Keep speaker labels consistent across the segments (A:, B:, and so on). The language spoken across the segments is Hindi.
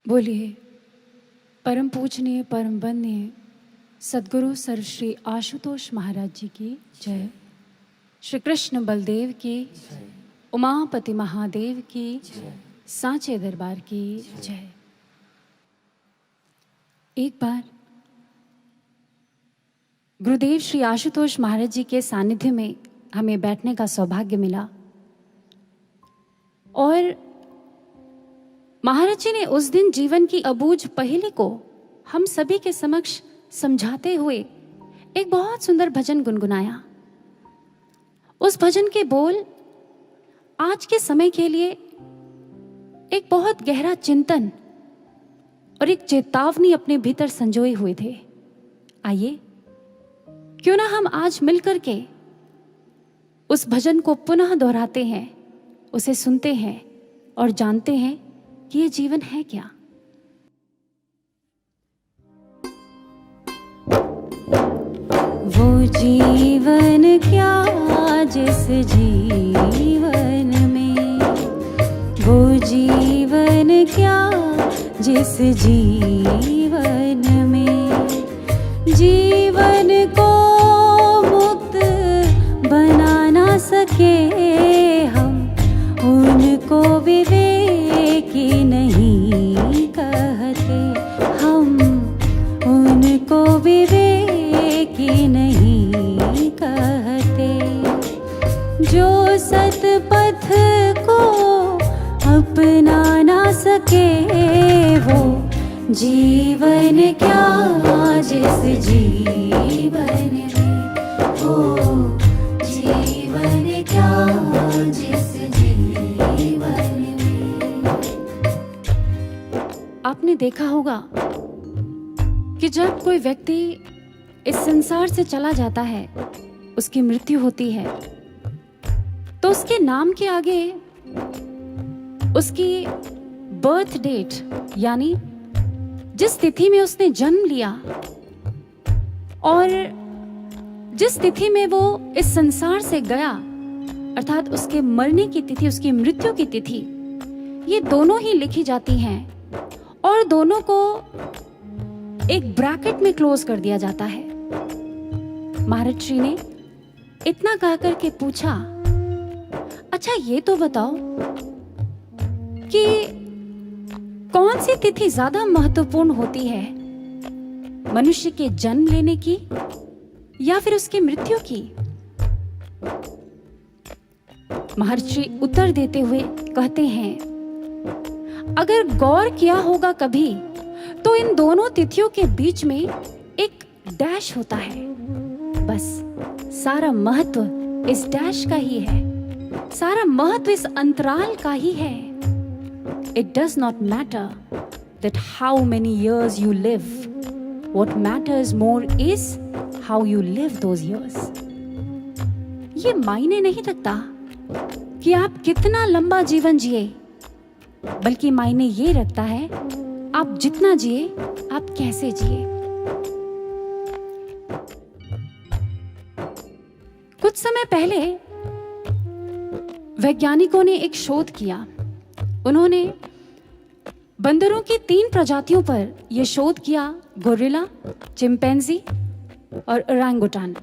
A: बोलिए परम पूजनीय परम वंदनीय सद्गुरु सर्वश्री आशुतोष महाराज जी की जय। श्री कृष्ण बलदेव की, उमापति महादेव की, सांचे दरबार की जय। एक बार गुरुदेव श्री आशुतोष महाराज जी के सानिध्य में हमें बैठने का सौभाग्य मिला और महाराज जी ने उस दिन जीवन की अबूझ पहेली को हम सभी के समक्ष समझाते हुए एक बहुत सुंदर भजन गुनगुनाया। उस भजन के बोल आज के समय के लिए एक बहुत गहरा चिंतन और एक चेतावनी अपने भीतर संजोए हुए थे। आइए क्यों ना हम आज मिलकर के उस भजन को पुनः दोहराते हैं, उसे सुनते हैं और जानते हैं कि ये जीवन है क्या। वो जीवन क्या जिस जीवन में, वो जीवन क्या जिस जीवन में जीवन को मुक्त बना ना सके हम, उनको विवेकी नहीं कहते हम, उनको विवेकी नहीं कहते। जो सतपथ को अपना ना सके वो जीवन क्या जिस जीवन में, वो जीवन क्या जिस जीवन में। आपने देखा होगा कि जब कोई व्यक्ति इस संसार से चला जाता है, उसकी मृत्यु होती है, तो उसके नाम के आगे उसकी बर्थ डेट यानी जिस तिथि में उसने जन्म लिया और जिस तिथि में वो इस संसार से गया, अर्थात उसके मरने की तिथि, उसकी मृत्यु की तिथि, ये दोनों ही लिखी जाती हैं और दोनों को एक ब्रैकेट में क्लोज कर दिया जाता है। महाराज श्री ने इतना कहकर के पूछा, अच्छा ये तो बताओ कि कौन सी तिथि ज्यादा महत्वपूर्ण होती है, मनुष्य के जन्म लेने की या फिर उसकी मृत्यु की? महर्षि उत्तर देते हुए कहते हैं, अगर गौर किया होगा कभी तो इन दोनों तिथियों के बीच में एक डैश होता है। बस सारा महत्व इस डैश का ही है, सारा महत्व इस अंतराल का ही है। It does not matter that how many years you live. What matters more is how you live those years. ये मायने नहीं रखता कि आप कितना लंबा जीवन जिए, बल्कि मायने ये रखता है आप जितना जिए, आप कैसे जिए। कुछ समय पहले वैज्ञानिकों ने एक शोध किया। उन्होंने बंदरों की 3 प्रजातियों पर यह शोध किया, गोरिल्ला, चिंपैंजी और ओरंगुटान।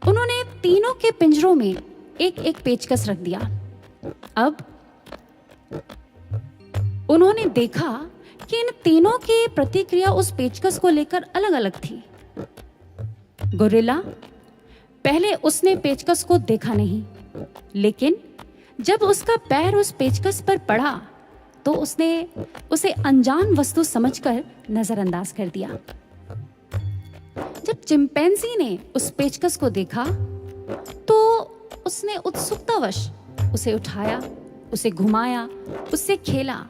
A: उन्होंने तीनों के पिंजरों में एक एक पेचकस रख दिया। अब उन्होंने देखा कि इन तीनों की प्रतिक्रिया उस पेचकस को लेकर अलग अलग थी। गोरिल्ला, पहले उसने पेचकस को देखा नहीं, लेकिन जब उसका पैर उस पेचकस पर पड़ा तो उसने उसे अनजान वस्तु समझकर नजरअंदाज कर दिया। जब चिंपैंजी ने उस पेचकस को देखा तो उसने उत्सुकतावश उसे उठाया, उसे घुमाया, उससे खेला,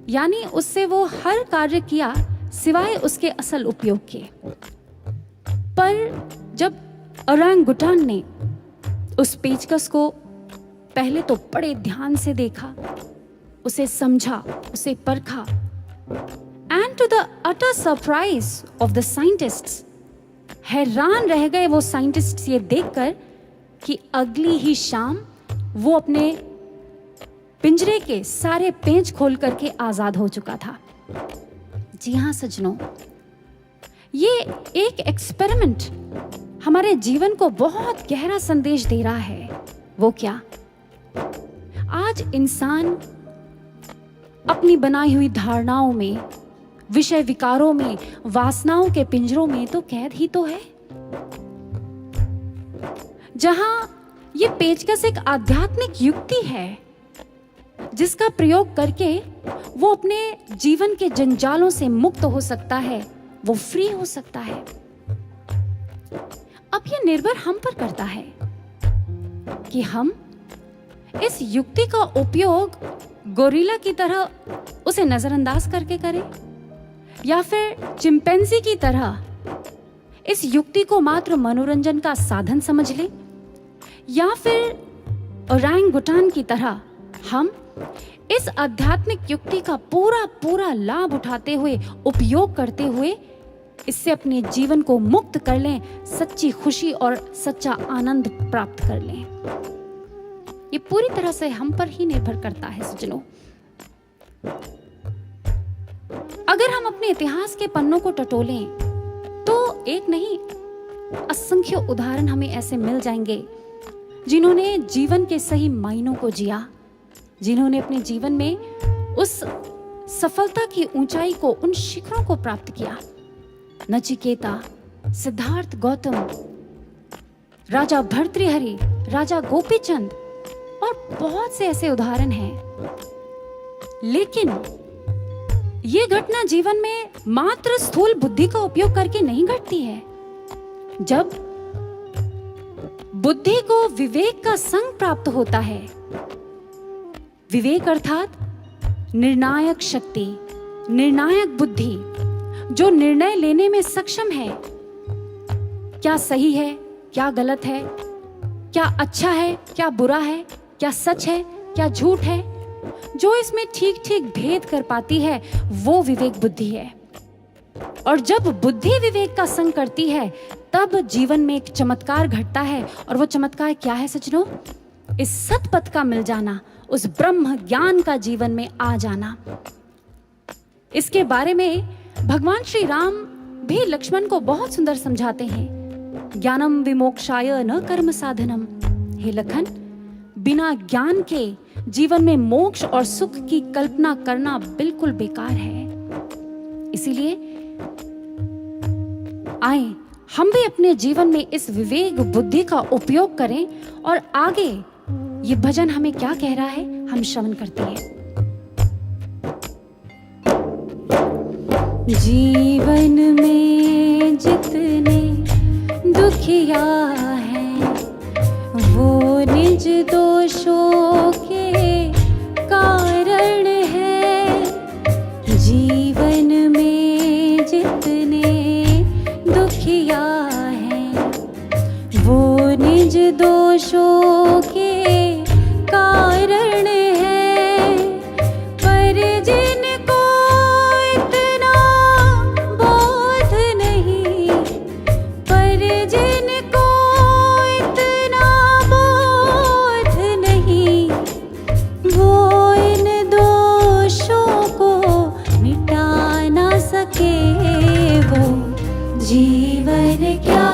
A: यानी उससे वो हर कार्य किया सिवाय उसके असल उपयोग के। पर जब ओरंगुटान ने उस पेचकस को पहले तो बड़े ध्यान से देखा, उसे समझा, उसे परखा, and to the utter surprise of the scientists, हैरान रह गए वो साइंटिस्ट्स ये देखकर कि अगली ही शाम वो अपने पिंजरे के सारे पेंच खोल करके आजाद हो चुका था। जी हाँ सज्जनों, ये एक एक्सपेरिमेंट हमारे जीवन को बहुत गहरा संदेश दे रहा है। वो क्या? आज इंसान अपनी बनाई हुई धारणाओं में, विषय विकारों में, वासनाओं के पिंजरों में तो कैद ही तो है। जहां ये पेचकस एक आध्यात्मिक युक्ति है जिसका प्रयोग करके वो अपने जीवन के जंजालों से मुक्त हो सकता है, वो फ्री हो सकता है। अब ये निर्भर हम पर करता है कि हम इस युक्ति का उपयोग गोरिल्ला की तरह उसे नजरअंदाज करके करें, या फिर चिंपैंजी की तरह इस युक्ति को मात्र मनोरंजन का साधन समझ लें, या फिर ओरंगुटान की तरह हम इस आध्यात्मिक युक्ति का पूरा लाभ उठाते हुए, उपयोग करते हुए इससे अपने जीवन को मुक्त कर लें, सच्ची खुशी और सच्चा आनंद प्राप्त कर लें। ये पूरी तरह से हम पर ही निर्भर करता है सज्जनों। अगर हम अपने इतिहास के पन्नों को टटोलें तो एक नहीं, असंख्य उदाहरण हमें ऐसे मिल जाएंगे जिन्होंने जीवन के सही मायनों को जिया, जिन्होंने अपने जीवन में उस सफलता की ऊंचाई को, उन शिखरों को प्राप्त किया। नचिकेता, सिद्धार्थ गौतम, राजा भर्तृहरि, राजा गोपीचंद और बहुत से ऐसे उदाहरण हैं। लेकिन ये घटना जीवन में मात्र स्थूल बुद्धि का उपयोग करके नहीं घटती है। जब बुद्धि को विवेक का संग प्राप्त होता है, विवेक अर्थात निर्णायक शक्ति, निर्णायक बुद्धि, जो निर्णय लेने में सक्षम है, क्या सही है, क्या गलत है, क्या अच्छा है, क्या बुरा है, क्या सच है, क्या झूठ है, जो इसमें ठीक ठीक भेद कर पाती है, वो विवेक बुद्धि है। और जब बुद्धि विवेक का संग करती है तब जीवन में एक चमत्कार घटता है। और वो चमत्कार क्या है सज्जनों? इस सतपथ का मिल जाना, उस ब्रह्म ज्ञान का जीवन में आ जाना। इसके बारे में भगवान श्री राम भी लक्ष्मण को बहुत सुंदर समझाते हैं। ज्ञानम विमोक्षाय न कर्म साधनम। हे लखन, बिना ज्ञान के जीवन में मोक्ष और सुख की कल्पना करना बिल्कुल बेकार है। इसीलिए आए हम भी अपने जीवन में इस विवेक बुद्धि का उपयोग करें। और आगे ये भजन हमें क्या कह रहा है, हम श्रवण करते हैं। जीवन में जितने दुखिया हैं वो निज दोषों के कारण है। जीवन में जितने दुखिया हैं वो निज दोषों के कारण है। पर जिनको इतना बोध नहीं, पर जिनको इतना बोध नहीं, वो इन दोषों को मिटा ना सके। वो जीवन क्या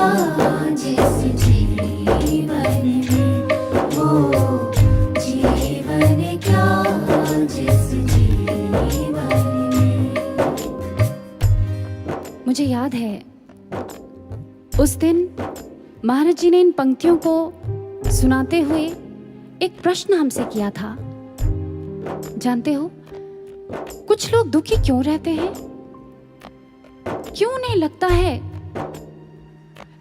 A: जिस जीवन में, वो जीवन क्या जिस जीवन में। मुझे याद है उस दिन महाराज जी ने इन पंक्तियों को सुनाते हुए एक प्रश्न हमसे किया था। जानते हो, कुछ लोग दुखी क्यों रहते हैं? क्यों नहीं लगता है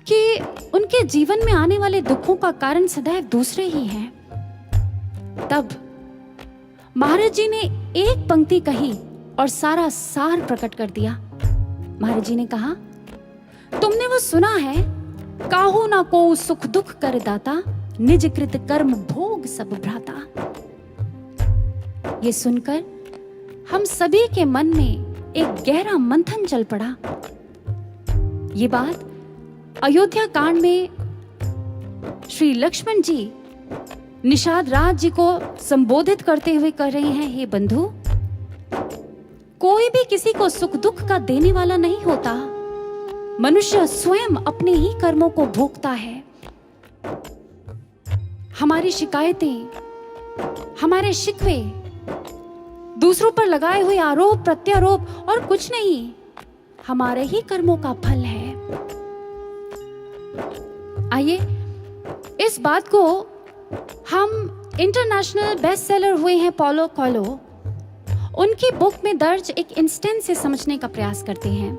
A: कि उनके जीवन में आने वाले दुखों का कारण सदैव दूसरे ही हैं? तब महाराज जी ने एक पंक्ति कही और सारा सार प्रकट कर दिया। महाराज जी ने कहा, तुमने वो सुना है, काहू ना को सुख दुख कर दाता, निज कृत कर्म भोग सब भ्राता। ये सुनकर हम सभी के मन में एक गहरा मंथन चल पड़ा। ये बात अयोध्या कांड में श्री लक्ष्मण जी निषाद राज जी को संबोधित करते हुए कह रहे हैं, हे बंधु, कोई भी किसी को सुख दुख का देने वाला नहीं होता। मनुष्य स्वयं अपने ही कर्मों को भोगता है। हमारी शिकायतें, हमारे शिकवे, दूसरों पर लगाए हुए आरोप प्रत्यारोप और कुछ नहीं, हमारे ही कर्मों का फल है। आइए इस बात को हम इंटरनेशनल बेस्ट सेलर हुए हैं पॉलो कोएल्हो, उनकी बुक में दर्ज एक इंस्टेंस से समझने का प्रयास करते हैं।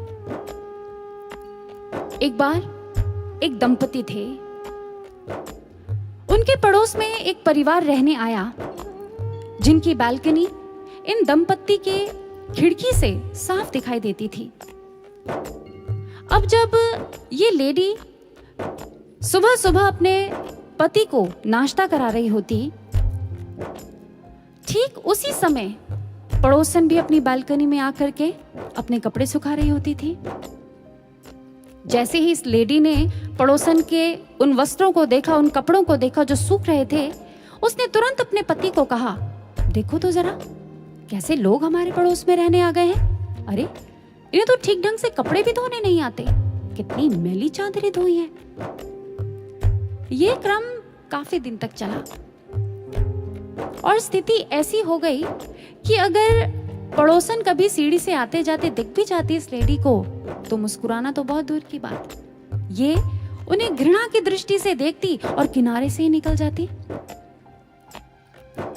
A: एक बार एक दंपति थे, उनके पड़ोस में एक परिवार रहने आया जिनकी बालकनी इन दंपति के खिड़की से साफ दिखाई देती थी। अब जब ये लेडी सुबह सुबह अपने पति को नाश्ता करा रही होती, ठीक उसी समय पड़ोसन भी अपनी बालकनी में आकर के अपने कपड़े सुखा रही होती थी। जैसे ही इस लेडी ने पड़ोसन के उन वस्त्रों को देखा, उन कपड़ों को देखा जो सूख रहे थे, उसने तुरंत अपने पति को कहा, देखो तो जरा कैसे लोग हमारे पड़ोस में रहने आ गए हैं। अरे इन्हें तो ठीक ढंग से कपड़े भी धोने नहीं आते, कितनी मैली चादरें धोई हैं। ये क्रम काफी दिन तक चला और स्थिति ऐसी हो गई कि अगर पड़ोसन कभी सीढ़ी से आते जाते दिख भी जाती इस लेडी को, तो मुस्कुराना तो बहुत दूर की बात, ये उन्हें घृणा की दृष्टि से देखती और किनारे से ही निकल जाती।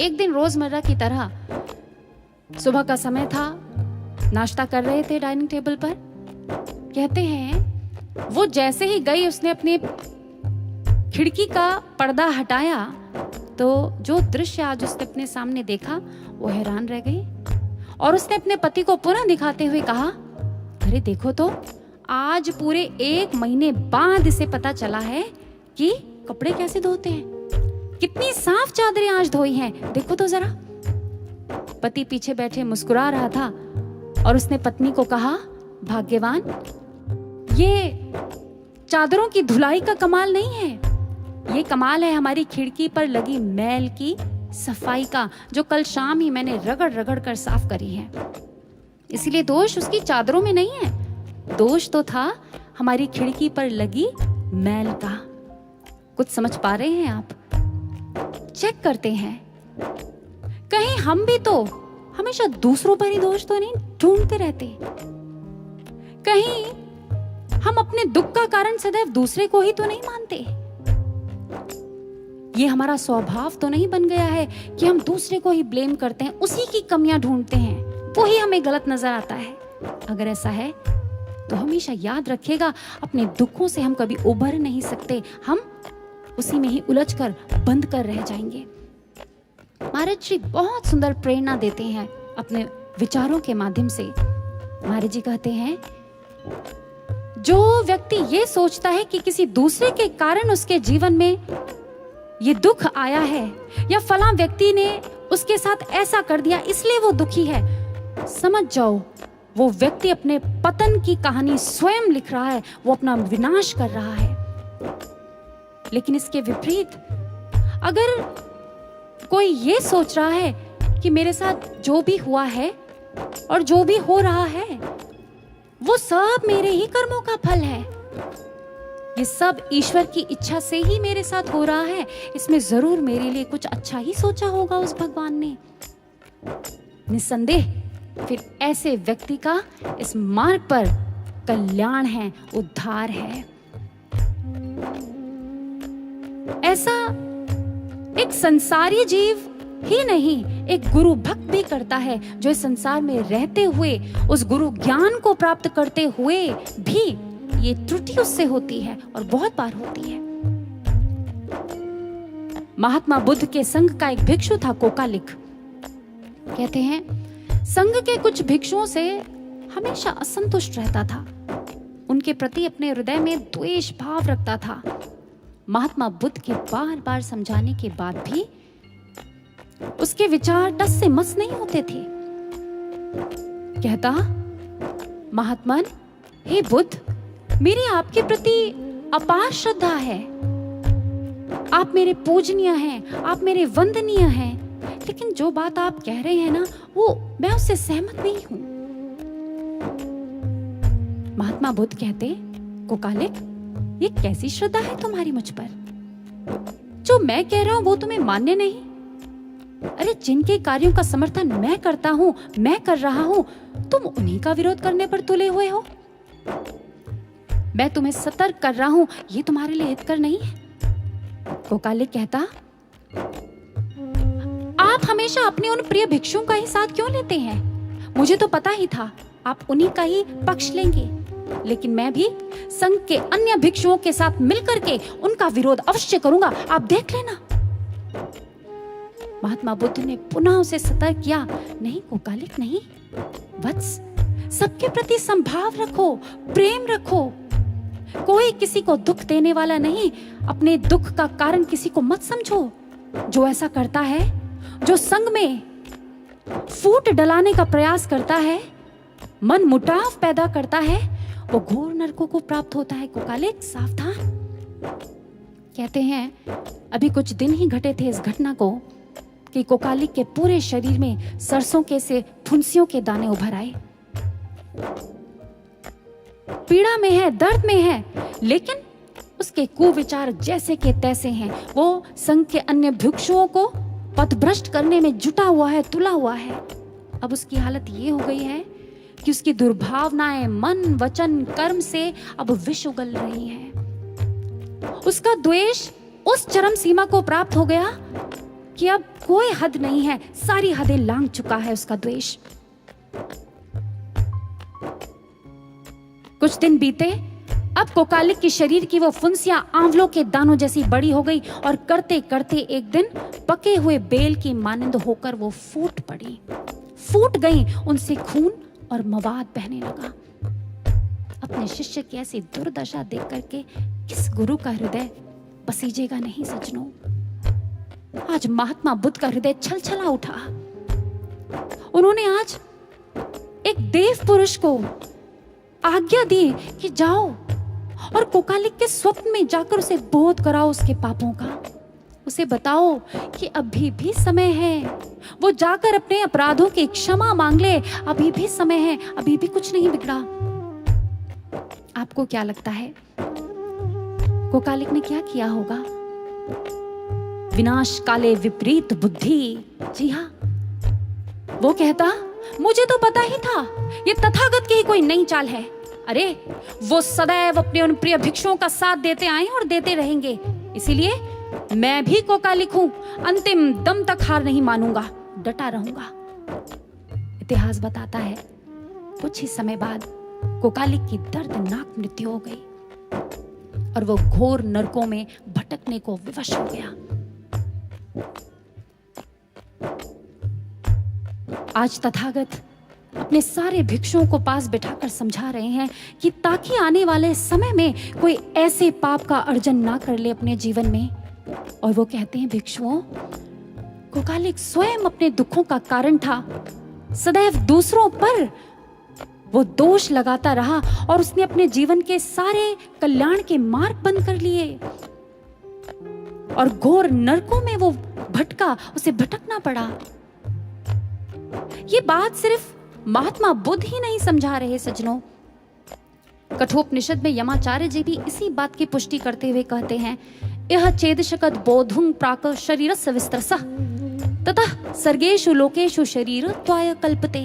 A: एक दिन रोजमर्रा की तरह सुबह का समय था, नाश्ता कर रहे थे डाइनिंग टेबल पर। कहते हैं वो जैसे ही गई, उसने अपने खिड़की का पर्दा हटाया तो जो दृश्य आज उसने अपने सामने देखा वो हैरान रह गई और उसने अपने पति को पुनः दिखाते हुए कहा, अरे देखो तो आज पूरे 1 महीने बाद इसे पता चला है कि कपड़े कैसे धोते हैं, कितनी साफ चादरें आज धोई हैं, देखो तो जरा। पति पीछे बैठे मुस्कुरा रहा था और उसने पत्नी को कहा, भाग्यवान, ये चादरों की धुलाई का कमाल नहीं है, ये कमाल है हमारी खिड़की पर लगी मैल की सफाई का, जो कल शाम ही मैंने रगड़ रगड़ कर साफ करी है। इसलिए दोष उसकी चादरों में नहीं है, दोष तो था हमारी खिड़की पर लगी मैल का। कुछ समझ पा रहे हैं आप? चेक करते हैं, कहीं हम भी तो हमेशा दूसरों पर ही दोष तो नहीं ढूंढते रहते। कहीं हम अपने दुख का कारण सदैव दूसरे को ही तो नहीं मानते। ये हमारा स्वभाव तो नहीं बन गया है कि हम दूसरे को ही ब्लेम करते हैं, उसी की कमियां ढूंढते हैं, वो ही हमें गलत नजर आता है। अगर ऐसा है तो हमेशा याद रखिएगा, अपने दुखों से हम कभी उभर नहीं सकते, हम उसी में ही उलझकर बंद कर रह जाएंगे। महाराज जी बहुत सुंदर प्रेरणा देते हैं अपने विचारों के माध्यम से। महाराज जी कहते हैं, जो व्यक्ति ये सोचता है कि किसी दूसरे के कारण उसके जीवन में ये दुख आया है या फलां व्यक्ति ने उसके साथ ऐसा कर दिया इसलिए वो दुखी है, समझ जाओ वो व्यक्ति अपने पतन की कहानी स्वयं लिख रहा है, वो अपना विनाश कर रहा है। लेकिन इसके विपरीत अगर कोई ये सोच रहा है कि मेरे साथ जो भी हुआ है और जो भी हो रहा है वो सब मेरे ही कर्मों का फल है, ये सब ईश्वर की इच्छा से ही मेरे साथ हो रहा है, इसमें जरूर मेरे लिए कुछ अच्छा ही सोचा होगा उस भगवान ने, निस्संदेह फिर ऐसे व्यक्ति का इस मार्ग पर कल्याण है, उद्धार है। ऐसा एक संसारी जीव ही नहीं, एक गुरु भक्त भी करता है, जो इस संसार में रहते हुए उस गुरु ज्ञान को प्राप्त करते हुए भी ये त्रुटि उससे होती है और बहुत बार होती है। महात्मा बुद्ध के संघ का एक भिक्षु था कोकालिक। कहते हैं संघ के कुछ भिक्षुओं से हमेशा असंतुष्ट रहता था, उनके प्रति अपने हृदय में द्वेष भाव रखता था। महात्मा बुद्ध के बार बार समझाने के बाद भी उसके विचार टस से मस नहीं होते थे। कहता, महात्मन, हे बुद्ध, मेरी आपके प्रति अपार श्रद्धा है, आप मेरे पूजनीय हैं, आप मेरे वंदनीय हैं, लेकिन जो बात आप कह रहे हैं ना, वो मैं उससे सहमत नहीं हूं। महात्मा बुद्ध कहते, कोकालिक, ये कैसी श्रद्धा है तुम्हारी मुझ पर? जो मैं कह रहा हूं वो तुम्हें मान्य नहीं? अरे जिनके कार्यों का समर्थन मैं करता हूं, मैं कर रहा हूं, तुम उन्हीं का विरोध करने पर तुले हुए हो। मैं तुम्हें सतर्क कर रहा हूं, ये तुम्हारे लिए हितकर नहीं है। कोकालिक कहता, आप हमेशा अपने उन प्रिय भिक्षुओं का ही साथ क्यों लेते हैं? मुझे तो पता ही था आप उन्हीं का ही पक्ष लेंगे, लेकिन मैं भी संघ के अन्य भिक्षुओं के साथ मिलकर के उनका विरोध अवश्य करूंगा, आप देख लेना। महात्मा बुद्ध ने पुनः उसे सतर्क किया, नहीं कोकालिक नहीं, वत्स, सबके प्रति संभाव रखो, प्रेम रखो, कोई किसी को दुख देने वाला नहीं, अपने दुख का कारण किसी को मत समझो। जो ऐसा करता है, जो संग में फूट डलाने का प्रयास करता है, मन मुटाव पैदा करता है, वो घोर नरकों को प्राप्त होता है। कोकालिक सावधान। कहते हैं अभी कुछ दिन ही घटे थे इस घटना को कि कोकालिक के पूरे शरीर में सरसों के से फुंसियों के दाने उभर आए। पीड़ा में है, दर्द में है, लेकिन उसके कुविचार जैसे के तैसे हैं। वो संघ के अन्य भिक्षुओं को पथभ्रष्ट करने में जुटा हुआ है, तुला हुआ है। अब उसकी हालत ये हो गई है कि उसकी दुर्भावनाएं मन, वचन, कर्म से अब विष उगल रही हैं। उसका द्वेष उस चरम सीमा को प्राप्त हो गया कि अब कोई हद नहीं है, सारी हदें लांघ चुका है उसका द्वेष। कुछ दिन बीते, अब कोकालिक की शरीर की वो फुंसियां आंवलों के दानों जैसी बड़ी हो गई और करते करते एक दिन पके हुए बेल की मानिंद होकर वो फूट पड़ी, फूट गई। उनसे खून और मवाद बहने लगा। अपने शिष्य की ऐसी दुर्दशा देख करके किस गुरु का हृदय पसीजेगा नहीं सज्जनों। आज महात्मा बुद्ध का हृदय छलछला उठा। उन्होंने आज एक देव पुरुष को आज्ञा दी कि जाओ और कोकालिक के स्वप्न में जाकर उसे बोध कराओ उसके पापों का। उसे बताओ कि अभी भी समय है, वो जाकर अपने अपराधों की क्षमा मांग ले। अभी भी समय है, अभी भी कुछ नहीं बिगड़ा। आपको क्या लगता है कोकालिक ने क्या किया होगा? विनाश काले विपरीत बुद्धि। जी हाँ, वो कहता, मुझे तो पता ही था ये तथागत की ही कोई नई चाल है। अरे वो सदैव अपने उन प्रिय भिक्षुओं का साथ देते आए और देते रहेंगे, इसीलिए मैं भी कोकालिक हूं, अंतिम दम तक हार नहीं मानूंगा, डटा रहूंगा। इतिहास बताता है कुछ ही समय बाद कोकालिक की दर्दनाक मृत्यु हो गई और वो घोर नरकों में भटकने को विवश हो गया। आज तथागत अपने सारे भिक्षुओं को पास बिठाकर समझा रहे हैं कि ताकि आने वाले समय में कोई ऐसे पाप का अर्जन ना कर ले अपने जीवन में। और वो कहते हैं, भिक्षुओं, कोकालिक स्वयं अपने दुखों का कारण था। सदैव दूसरों पर वो दोष लगाता रहा और उसने अपने जीवन के सारे कल्याण के मार्ग बंद कर लिए और घोर नरकों में वो भटका, उसे भटकना पड़ा। ये बात सिर्फ महात्मा बुद्ध ही नहीं समझा रहे सज्जनों। कठोपनिषद में यमाचार्य जी भी इसी बात की पुष्टि करते हुए कहते हैं, यह चेदशकत बोधुं प्राक शरीरस्य विस्तरसः ततः सर्गेषु लोकेषु शरीरत्वाय कल्पते।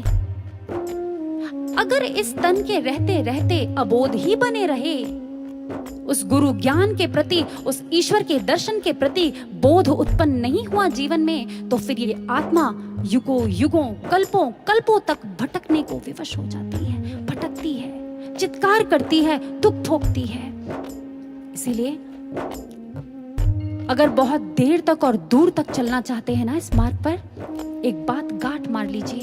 A: अगर इस तन के रहते रहते अबोध ही बने रहे, उस गुरु ज्ञान के प्रति, उस ईश्वर के दर्शन के प्रति बोध उत्पन्न नहीं हुआ जीवन में, तो फिर ये आत्मा युगों युगों, कल्पों कल्पों तक भटकने को विवश हो जाती है, भटकती है, चित्कार करती है, दुख भोगती है। इसीलिए अगर बहुत देर तक और दूर तक चलना चाहते हैं ना इस मार्ग पर, एक बात गांठ मार लीजिए।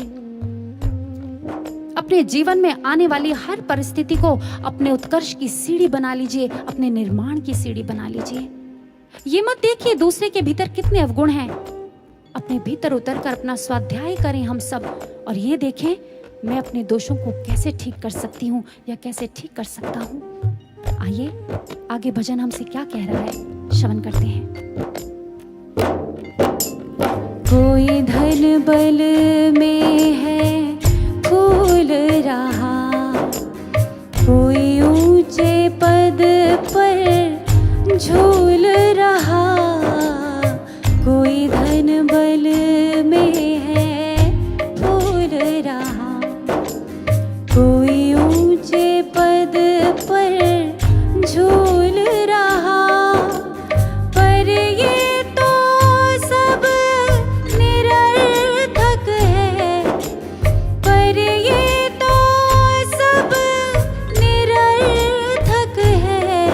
A: अपने जीवन में आने वाली हर परिस्थिति को अपने उत्कर्ष की सीढ़ी बना लीजिए, अपने निर्माण की सीढ़ी बना लीजिए। ये मत देखिए दूसरे के भीतर कितने अवगुण हैं, अपने भीतर उतरकर अपना स्वाध्याय करें हम सब और ये देखें मैं अपने दोषों को कैसे ठीक कर सकती हूँ या कैसे ठीक कर सकता हूँ। आइए आगे भजन हमसे क्या कह रहा है, श्रवण करते हैं। धन बल में है फूल रहा, कोई ऊंचे पद पर झूल रहा, कोई धन बल में है फूल रहा, कोई ऊंचे पद पर झूल रहा। पर ये तो सब निरर्थक है, पर ये तो सब निरर्थक है,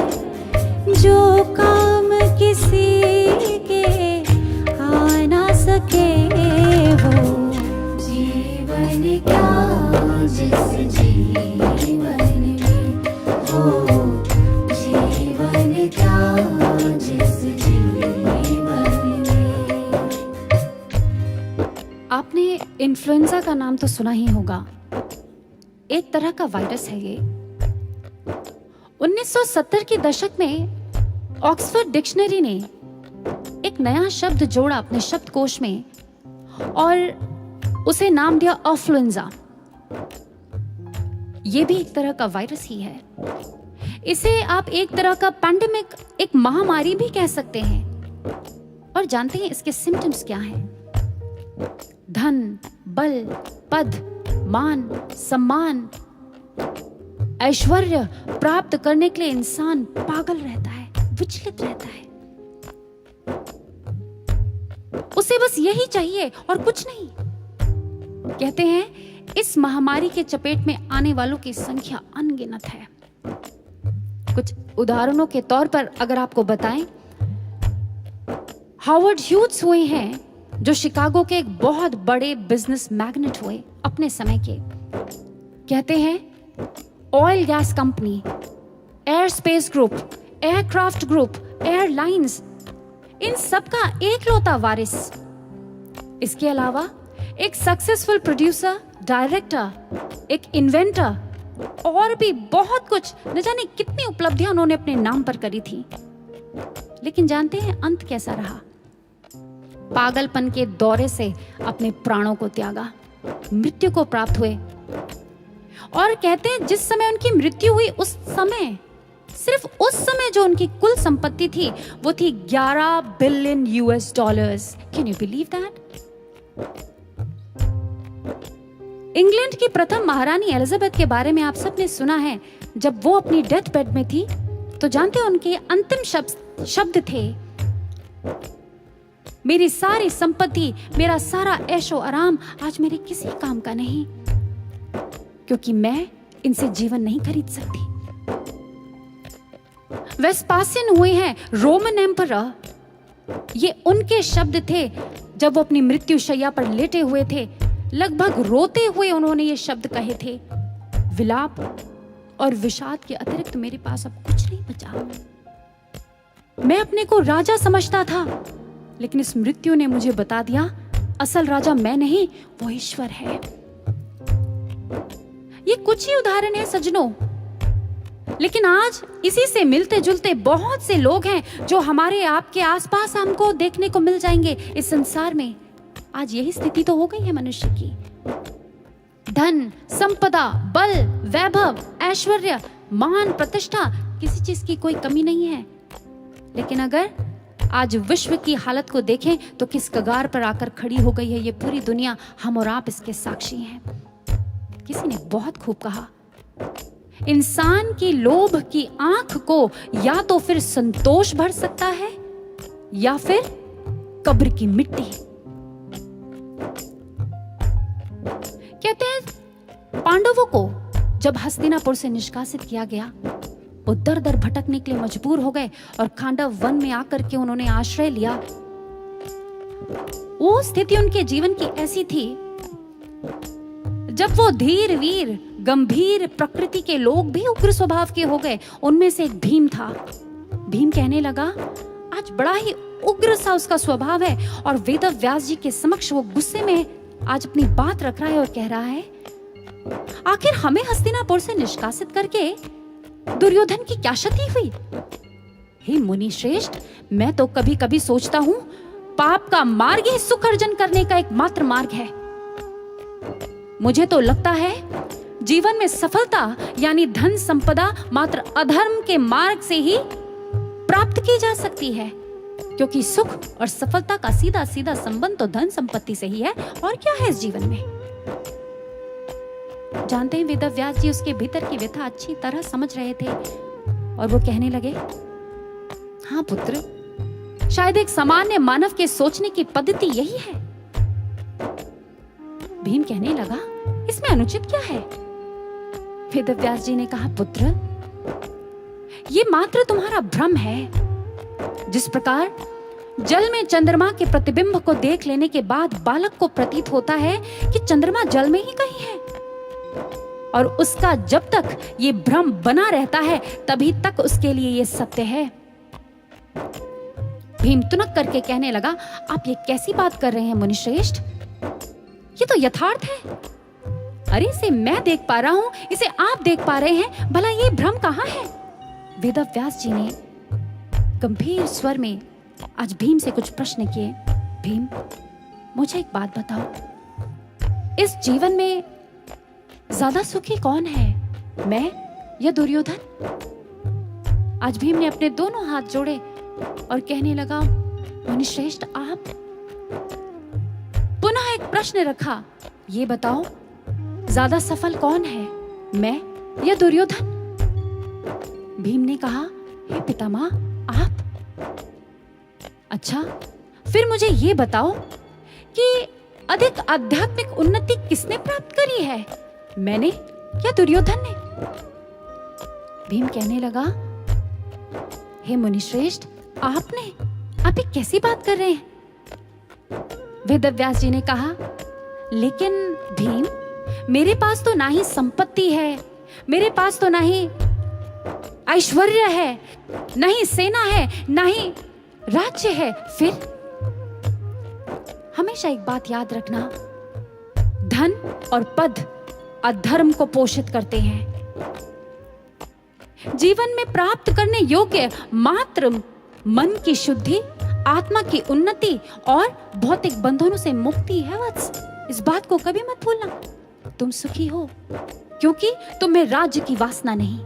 A: जो काम किसी के आ ना सके वो जीवन क्या जिस जीवन में हो, जीवन क्या जिस जीवन में। आपने इन्फ्लुएंजा का नाम तो सुना ही होगा। एक तरह का वायरस है ये। 1970 के दशक में ऑक्सफोर्ड डिक्शनरी ने एक नया शब्द जोड़ा अपने शब्दकोश में और उसे नाम दिया अफ्लुएंजा। ये भी एक तरह का वायरस ही है। इसे आप एक तरह का पैंडेमिक, एक महामारी भी कह सकते हैं। और जानते हैं इसके सिम्टम्स क्या हैं? धन, बल, पद, मान, सम्मान, ऐश्वर्य प्राप्त करने के लिए इंसान पागल रहता है, विचलित रहता है। उसे बस यही चाहिए और कुछ नहीं। कहते हैं इस महामारी के चपेट में आने वालों की संख्या अनगिनत है। कुछ उदाहरणों के तौर पर अगर आपको बताएं, हार्वर्ड ह्यूज हुए हैं जो शिकागो के एक बहुत बड़े बिजनेस मैग्नेट हुए अपने समय के। कहते हैं oil gas company, air space group, aircraft group, airlines, इन सब का एकलौता वारिस। इसके अलावा एक सक्सेसफुल प्रोड्यूसर, डायरेक्टर, एक इन्वेंटर और भी बहुत कुछ, न जाने कितनी उपलब्धियां उन्होंने अपने नाम पर करी थी। लेकिन जानते हैं अंत कैसा रहा? पागलपन के दौरे से अपने प्राणों को त्यागा, मृत्यु को प्राप्त हुए। और कहते हैं जिस समय उनकी मृत्यु हुई उस समय, सिर्फ उस समय जो उनकी कुल संपत्ति थी वो थी 11 billion US dollars. Can you believe that? England की प्रथम महारानी एलिजाबेथ के बारे में आप सबने सुना है। जब वो अपनी डेथ बेड में थी तो जानते हैं उनके अंतिम शब्द थे, मेरी सारी संपत्ति, मेरा सारा ऐशो आराम आज मेरे किसी काम का नहीं, क्योंकि मैं इनसे जीवन नहीं खरीद सकती। वेस्पासियन हुए हैं रोमन एम्परर। ये उनके शब्द थे जब वो अपनी मृत्यु शैया पर लेटे हुए थे। लगभग रोते हुए उन्होंने ये शब्द कहे थे, विलाप और विषाद के अतिरिक्त मेरे पास अब कुछ नहीं बचा। मैं अपने को राजा समझता था, लेकिन इस मृत्यु ने मुझे बता दिया असल राजा मैं नहीं, वो ईश्वर है। ये कुछ ही उदाहरण है सज्जनों, लेकिन आज इसी से मिलते जुलते बहुत से लोग हैं जो हमारे आपके आसपास हमको देखने को मिल जाएंगे इस संसार में। आज यही स्थिति तो हो गई है मनुष्य की। धन, संपदा, बल, वैभव, ऐश्वर्य, मान, प्रतिष्ठा, किसी चीज की कोई कमी नहीं है। लेकिन अगर आज विश्व की हालत को देखें तो किस कगार पर आकर खड़ी हो गई है ये पूरी दुनिया। हम और आप इसके साक्षी हैं। किसी ने बहुत खूब कहा, इंसान की लोभ की आंख को या तो फिर संतोष भर सकता है या फिर कब्र की मिट्टी। कहते हैं पांडवों को जब हस्तिनापुर से निष्कासित किया गया, वो दर दर भटकने के लिए मजबूर हो गए और खांडव वन में आकर के उन्होंने आश्रय लिया। वो स्थिति उनके जीवन की ऐसी थी जब वो धीर वीर गंभीर प्रकृति के लोग भी उग्र स्वभाव के हो गए। उनमें से एक भीम था। भीम कहने लगा, आज बड़ा ही उग्र सा उसका स्वभाव है, और वेदव्यास जी के समक्ष वो गुस्से में आज अपनी बात रख रहा है और कह रहा है, आखिर हमें हस्तिनापुर से निष्कासित करके दुर्योधन की क्या क्षति हुई? हे मुनि श्रेष्ठ, मैं तो कभी कभी सोचता हूं पाप का मार्ग ही सुख अर्जन करने का एकमात्र मार्ग है। मुझे तो लगता है जीवन में सफलता यानी धन संपदा मात्र अधर्म के मार्ग से ही प्राप्त की जा सकती है, क्योंकि सुख और सफलता का सीधा सीधा संबंध तो धन संपत्ति से ही है। और क्या है इस जीवन में? जानते हैं वेदव्यास जी उसके भीतर की व्यथा अच्छी तरह समझ रहे थे और वो कहने लगे, हाँ पुत्र, शायद एक सामान्य मानव के सोचने की पद्धति यही है। भीम कहने लगा, इसमें अनुचित क्या है? वेदव्यास जी ने कहा, पुत्र, ये मात्र तुम्हारा भ्रम है। जिस प्रकार जल में चंद्रमा के प्रतिबिंब को देख लेने के बाद बालक को प्रतीत होता है कि चंद्रमा जल में ही कहीं है, और उसका जब तक ये भ्रम बना रहता है तभी तक उसके लिए ये सत्य है। भीम तुनक करके कहने लगा, आप ये कैसी बात कर रहे हैं मुनिश्रेष्ठ? ये तो यथार्थ है। अरे इसे मैं देख पा रहा हूं, इसे आप देख पा रहे हैं, भला ये भ्रम कहां है? वेदव्यास जी ने गंभीर स्वर में आज भीम से कुछ प्रश्न किए। भीम, मुझे एक बात बताओ, इस जीवन में ज्यादा सुखी कौन है, मैं या दुर्योधन? आज भीम ने अपने दोनों हाथ जोड़े और कहने लगा, मुनिश्रेष्ठ, आप। पुनः एक प्रश्न रखा, ये बताओ ज्यादा सफल कौन है, मैं या दुर्योधन? भीम ने कहा, हे पितामह, आप। अच्छा, फिर मुझे ये बताओ कि अधिक आध्यात्मिक उन्नति किसने प्राप्त करी है, मैंने या दुर्योधन ने? भीम कहने लगा, हे मुनिश्रेष्ठ, आपने? आप ये कैसी बात कर रहे हैं? वेदव्यास जी ने कहा, लेकिन भीम, मेरे पास तो ना ही संपत्ति है, मेरे पास तो ना ही ऐश्वर्य है, ना ही सेना है, ना ही राज्य है। फिर हमेशा एक बात याद रखना, धन और पद अधर्म को पोषित करते हैं। जीवन में प्राप्त करने योग्य मात्र मन की शुद्धि, आत्मा की उन्नति और भौतिक बंधनों से मुक्ति है वत्स। इस बात को कभी मत भूलना। तुम सुखी हो क्योंकि तुम में राज्य की वासना नहीं,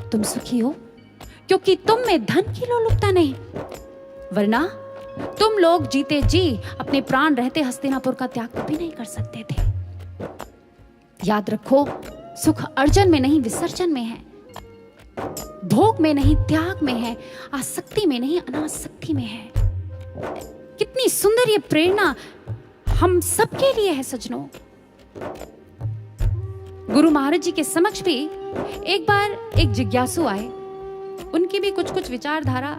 A: तुम सुखी हो क्योंकि तुम में धन की लोलुपता नहीं, वरना तुम लोग जीते जी अपने प्राण रहते हस्तिनापुर का त्याग कभी नहीं कर सकते थे। याद रखो, सुख अर्जन में नहीं विसर्जन में है, भोग में नहीं त्याग में है, आसक्ति में नहीं अनासक्ति में है। कितनी सुंदर ये प्रेरणा हम सबके लिए है सज्जनों। गुरु महाराज जी के समक्ष भी एक बार एक जिज्ञासु आए, उनकी भी कुछ कुछ विचारधारा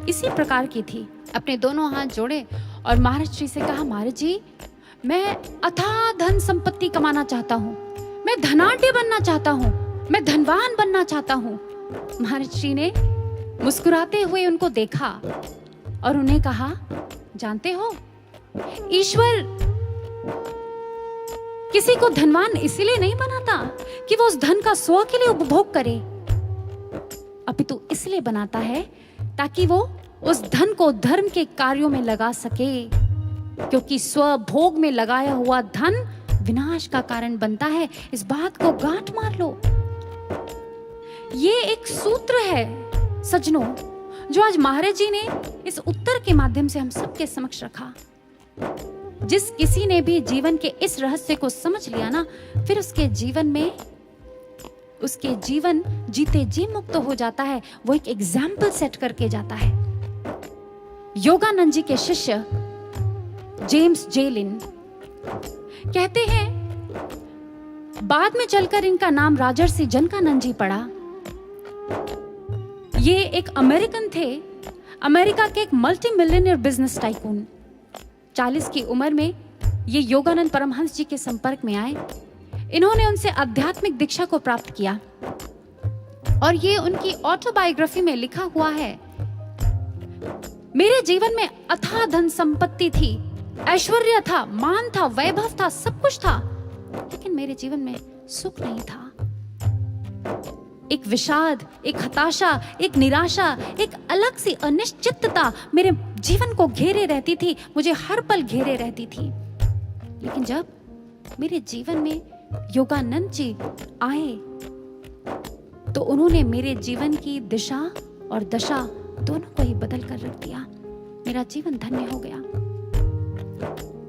A: इसी प्रकार की थी। अपने दोनों हाथ जोड़े और महाराज जी से कहा, महाराज जी, मैं अथाह धन संपत्ति कमाना चाहता हूँ, मैं धनाढ्य बनना चाहता हूँ, मैं धनवान बनना चाहता हूँ। महाराज जी ने मुस्कुराते हुए उनको देखा और उन्हें कहा, जानते हो, ईश्वर किसी को धनवान इसीलिए नहीं बनाता कि वो उस धन का स्व के लिए उपभोग करे, अपितु इसलिए बनाता है ताकि वो उस धन को धर्म के कार्यों में लगा सके, क्योंकि स्वभोग में लगाया हुआ धन विनाश का कारण बनता है। इस बात को गांठ मार लो। ये एक सूत्र है सज्जनों, जो आज महाराज जी ने इस उत्तर के माध्यम से हम सबके समक्ष रखा। जिस किसी ने भी जीवन के इस रहस्य को समझ लिया ना, फिर उसके जीवन जीते जी मुक्त हो जाता है। वो एक एग्जाम्पल सेट करके जाता है। योगानंद जी के शिष्य जेम्स जे लिन कहते हैं, बाद में चलकर इनका नाम राजर्षि जनकानंद जी पड़ा। ये एक अमेरिकन थे, अमेरिका के एक मल्टी मिलियनियर बिजनेस टाइकून। 40 की उम्र में ये योगानंद परमहंस जी के संपर्क में आए। इन्होंने उनसे आध्यात्मिक दीक्षा को प्राप्त किया और ये उनकी ऑटोबायोग्राफी में लिखा हुआ है, मेरे जीवन में अथाह धन संपत्ति थी, ऐश्वर्य था, मान था, वैभव था, सब कुछ था, लेकिन मेरे जीवन में सुख नहीं था। एक विषाद, एक हताशा, एक निराशा, एक अलग सी अनिश्चितता मेरे जीवन को घेरे रहती थी, मुझे हर पल घेरे रहती थी। लेकिन जब मेरे जीवन में योगानंद जी आए तो उन्होंने मेरे जीवन की दिशा और दशा दोनों को ही बदल कर रख दिया। मेरा जीवन धन्य हो गया।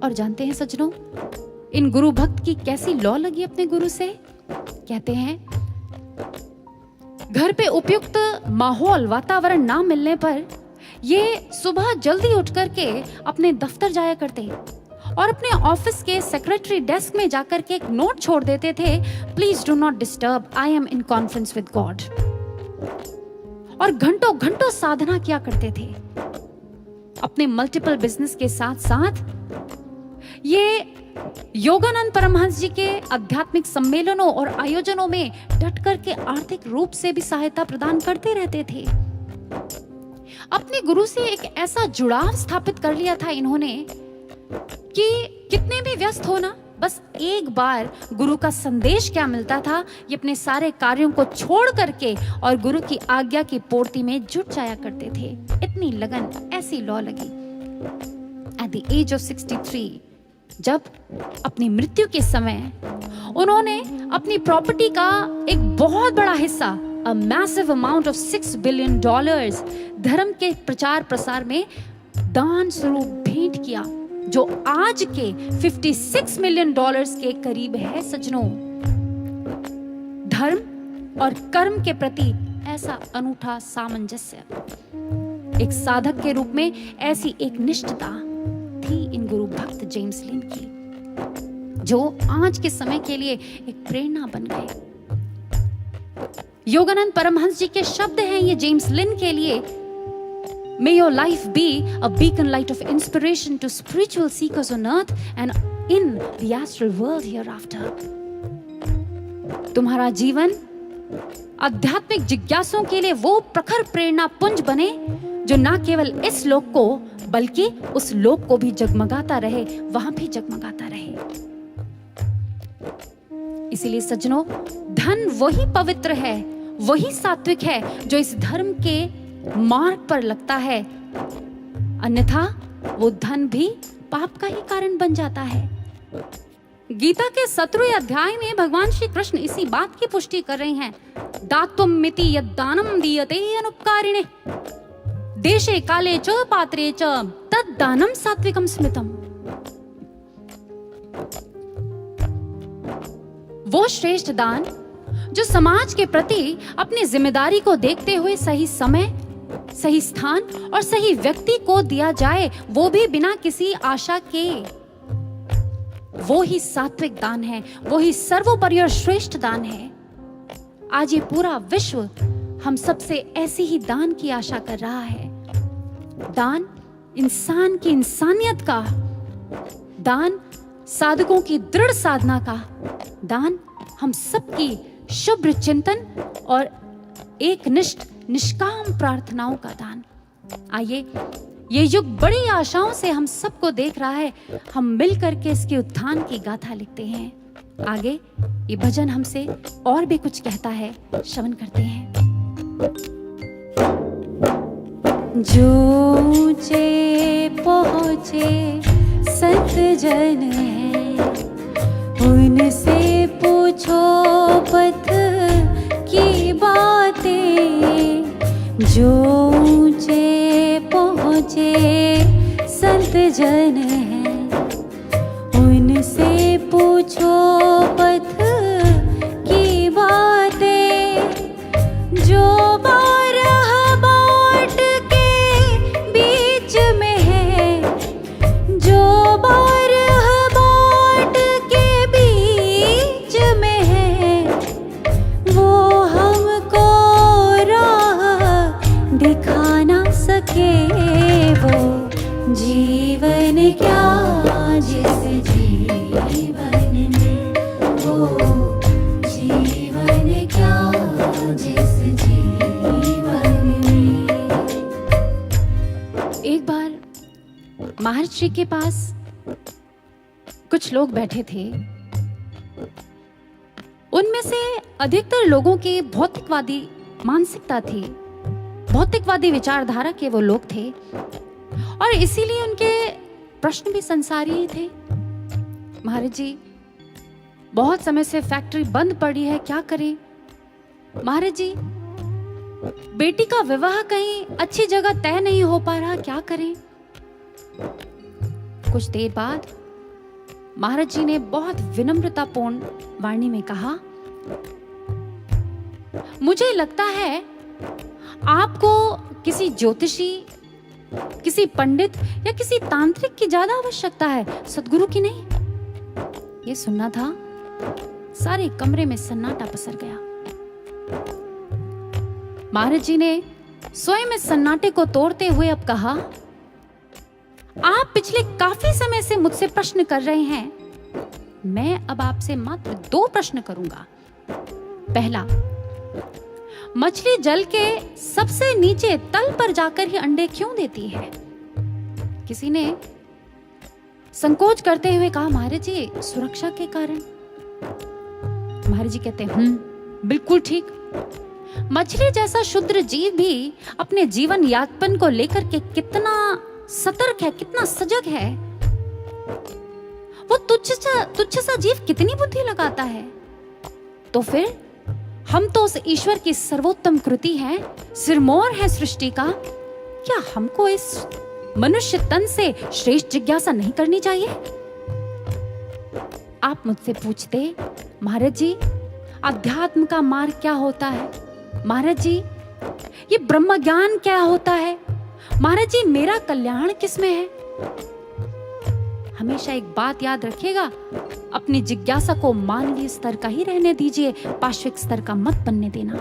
A: और जानते हैं सज्जनों, इन गुरु भक्त की कैसी लौ लगी अपने गुरु से। कहते हैं घर पे उपयुक्त माहौल वातावरण ना मिलने पर ये सुबह जल्दी उठ करके अपने दफ्तर जाया करते और अपने ऑफिस के सेक्रेटरी डेस्क में जाकर के एक नोट छोड़ देते थे, please do not disturb, I am in conference with God. और घंटों घंटों साधना किया करते थे। अपने मल्टीपल बिजनेस के साथ साथ ये योगानंद परमहंस जी के आध्यात्मिक सम्मेलनों और आयोजनों में डट करके आर्थिक रूप से भी सहायता प्रदान करते रहते थे। अपने गुरु से एक ऐसा जुड़ाव स्थापित कर लिया था इन्होंने कि कितने भी व्यस्त हो ना, बस एक बार गुरु का संदेश क्या मिलता था, ये अपने सारे कार्यों को छोड़ करके और गुरु की आज्ञा की पूर्ति में जुट जाया करते थे। इतनी लगन, ऐसी लौ लगी। एट द एज ऑफ 63, जब अपनी मृत्यु के समय उन्होंने अपनी प्रॉपर्टी का एक बहुत बड़ा हिस्सा, a massive amount of $6 billion, धर्म के प्रचार प्रसार में दान स्वरूप भेंट किया, जो आज के $56 मिलियन के करीब है। सज्जनों, धर्म और कर्म के प्रति ऐसा अनूठा सामंजस्य, एक साधक के रूप में ऐसी एक निष्ठता थी इन गुरु भक्त जेम्स लिन की, जो आज के समय के लिए एक प्रेरणा बन गए। योगानंद परमहंस जी के शब्द हैं ये जेम्स लिन के लिए, May your life be a beacon light of inspiration to spiritual seekers on earth and in the astral world hereafter. तुम्हारा जीवन आध्यात्मिक जिज्ञासुओं के लिए वो प्रखर प्रेरणा पुंज बने जो ना केवल इस लोक को बल्कि उस लोक को भी जगमगाता रहे, वहां भी जगमगाता रहे। इसीलिए सज्जनों, धन वही पवित्र है, वही सात्विक है जो इस धर्म के मार्ग पर लगता है, अन्यथा वो धन भी पाप का ही कारण बन जाता है। गीता के 17वें अध्याय में भगवान श्री कृष्ण इसी बात की पुष्टि कर रहे हैं। दात्वम मिति यद्दानम दीयते अनुपकारिणे देशे काले च पात्रे च तद्दानम सात्विकम स्मृतम। वो श्रेष्ठ दान जो समाज के प्रति अपनी जिम्मेदारी को देखते हुए सही समय, सही स्थान और सही व्यक्ति को दिया जाए, वो भी बिना किसी आशा के, वो ही सात्विक दान है, वो ही सर्वोपरि और श्रेष्ठ दान है। आज ये पूरा विश्व हम सबसे ऐसी ही दान की आशा कर रहा है। दान इंसान की इंसानियत का, दान साधकों की दृढ़ साधना का, दान हम सबकी शुभ्र चिंतन और एकनिष्ठ निष्काम प्रार्थनाओं का दान। आइए, ये युग बड़ी आशाओं से हम सबको देख रहा है, हम मिल करके इसके उत्थान की गाथा लिखते हैं। आगे ये भजन हमसे और भी कुछ कहता है, श्रवण करते हैं। जो ऊंचे पहुंचे सतजन हैं, उनसे पूछो पथ की बातें। जो ऊंचे पहुंचे संत जन हैं, उनसे पूछो पथ की बातें। जो बारह बाट के बीच में है, जो बारह बाट के बीच में है, वो हमको राह दिखा ना सके। वो जीवन क्या जिस जीवन में, वो जीवन क्या जिस जीवन में। एक बार महर्षि के पास कुछ लोग बैठे थे। उनमें से अधिकतर लोगों की भौतिकवादी मानसिकता थी, भौतिकवादी विचारधारा के वो लोग थे और इसीलिए उनके प्रश्न भी संसारी ही थे। महाराज जी, बहुत समय से फैक्ट्री बंद पड़ी है, क्या करें? महाराज जी, बेटी का विवाह कहीं अच्छी जगह तय नहीं हो पा रहा, क्या करें? कुछ देर बाद महाराज जी ने बहुत विनम्रतापूर्ण वाणी में कहा, मुझे लगता है आपको किसी ज्योतिषी, किसी पंडित या किसी तांत्रिक की ज्यादा आवश्यकता है, सद्गुरु की नहीं। ये सुनना था, सारे कमरे में सन्नाटा पसर गया। महाराज जी ने स्वयं इस सन्नाटे को तोड़ते हुए अब कहा, आप पिछले काफी समय से मुझसे प्रश्न कर रहे हैं, मैं अब आपसे मात्र 2 प्रश्न करूंगा। पहला, मछली जल के सबसे नीचे तल पर जाकर ही अंडे क्यों देती है? किसी ने संकोच करते हुए कहा, महाराज जी, सुरक्षा के कारण। महाराज जी कहते हैं, बिल्कुल ठीक। मछली जैसा क्षुद्र जीव भी अपने जीवन यापन को लेकर के कितना सतर्क है, कितना सजग है। वो तुच्छ सा जीव कितनी बुद्धि लगाता है। तो फिर हम तो उस ईश्वर की सर्वोत्तम कृति है, सिरमौर है सृष्टि का। क्या हमको इस मनुष्य तन से श्रेष्ठ जिज्ञासा नहीं करनी चाहिए? आप मुझसे पूछते, महाराज जी, अध्यात्म का मार्ग क्या होता है? महाराज जी, ये ब्रह्म ज्ञान क्या होता है? महाराज जी, मेरा कल्याण किसमें है? हमेशा एक बात याद रखिएगा, अपनी जिज्ञासा को मानवीय स्तर का ही रहने दीजिए, पाश्विक स्तर का मत बनने देना।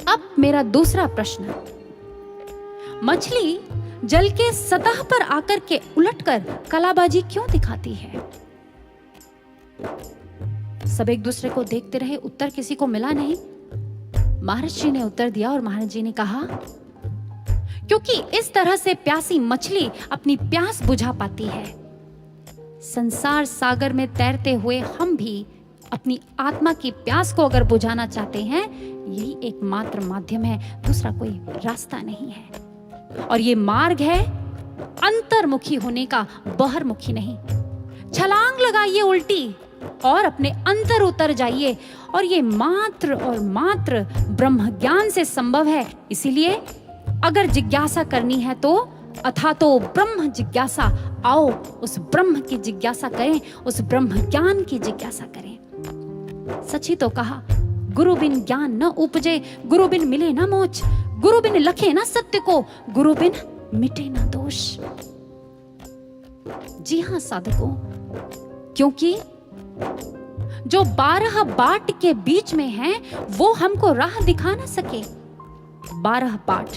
A: अब मेरा दूसरा प्रश्न, मछली जल के सतह पर आकर के उलटकर कलाबाजी क्यों दिखाती है? सब एक दूसरे को देखते रहे, उत्तर किसी को मिला नहीं। महाराज जी ने उत्तर दिया और महाराज जी ने कहा, क्योंकि इस तरह से प्यासी मछली अपनी प्यास बुझा पाती है। संसार सागर में तैरते हुए हम भी अपनी आत्मा की प्यास को अगर बुझाना चाहते हैं, यही एकमात्र माध्यम है, दूसरा कोई रास्ता नहीं है। और ये मार्ग है अंतर्मुखी होने का, बहिर्मुखी नहीं। छलांग लगाइए उल्टी और अपने अंतर उतर जाइए, और ये मात्र और मात्र ब्रह्म ज्ञान से संभव है। इसीलिए अगर जिज्ञासा करनी है तो अथा तो ब्रह्म जिज्ञासा, आओ उस ब्रह्म की जिज्ञासा करें, उस ब्रह्म ज्ञान की जिज्ञासा करें। सच ही तो कहा, गुरु बिन ज्ञान न उपजे, गुरु बिन मिले न मोच, गुरु बिन लखे न सत्य को, गुरु बिन मिटे न दोष। जी हां साधकों, क्योंकि जो 12 बाट के बीच में है वो हमको राह दिखा ना सके। 12 बाट